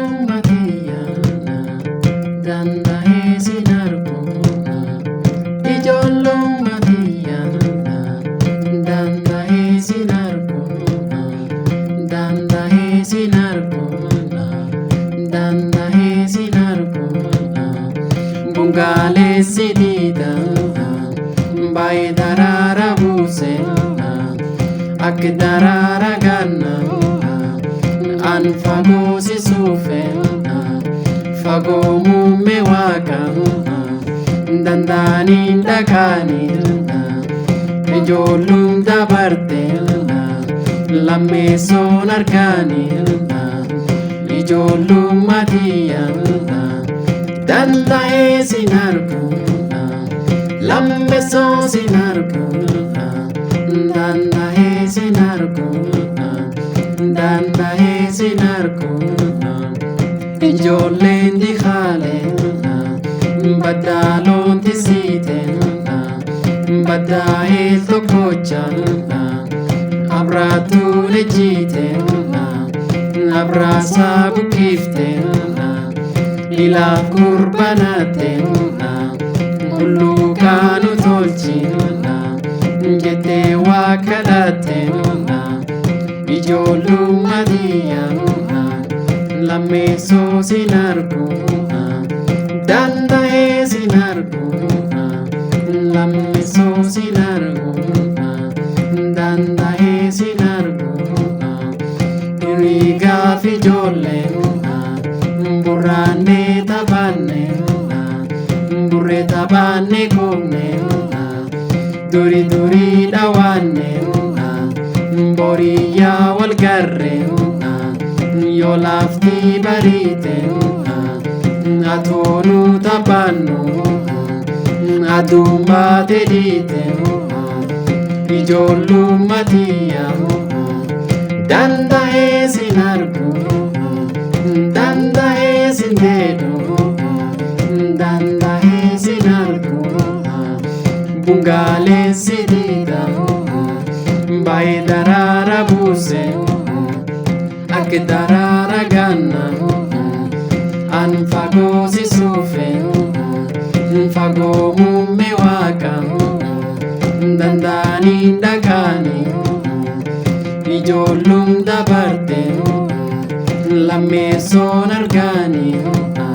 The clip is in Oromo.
ijoollummaa kiyyaa danda'ee sin arguuna ijoollummaa kiyyaa danda'ee sin arguuna danda'ee sin arguuna danda'ee sin arguuna bungaalessi diidaa baay'ee daraara buuseena akka daraara gannaa an fagoo si suufeena fagoo muummee waaqaa danda'aniin dhaqaniina ijoollum dabarteena lammeessoon arganiina ijoollummaa kiyyaa danda'ee sin arguuna lammeessoon sin arguuna danda'ee sin arguuna danda'ee sin arguuna ijoolleen dikhaaleena baddaaloon tisiiteena baddaa'ee tokkochaana abraatuun ejjiiteena abraasaa buqqifteena ilaaf gurbanateena hulluukaanu tolchiina jettee waa kadhateena ijoollummaa kiyyaa lammeessoo sin arguuna danda'ee sin arguuna lammeessoo sin arguuna danda'ee sin arguuna hirigaaf ijoolleena burraannee taphanneena burree taphanne koomneena durii dhawaanneena boriyyaa wal garreena yoo lafti bariiteena atoonuu taphannuuna aduun baate dhiiteena ijoollummaa kiyyaa danda'ee sin arguuna danda'ee sin deeduuna danda'ee sin arguuna bungaalessi diidaa baay'ee daraara buuseena akka daraara gannaa an fagoo si suufeena fagoo muummee waaqaa danda'aniin dhaqaniina ijoollum dabarteena lammeessoon arganiina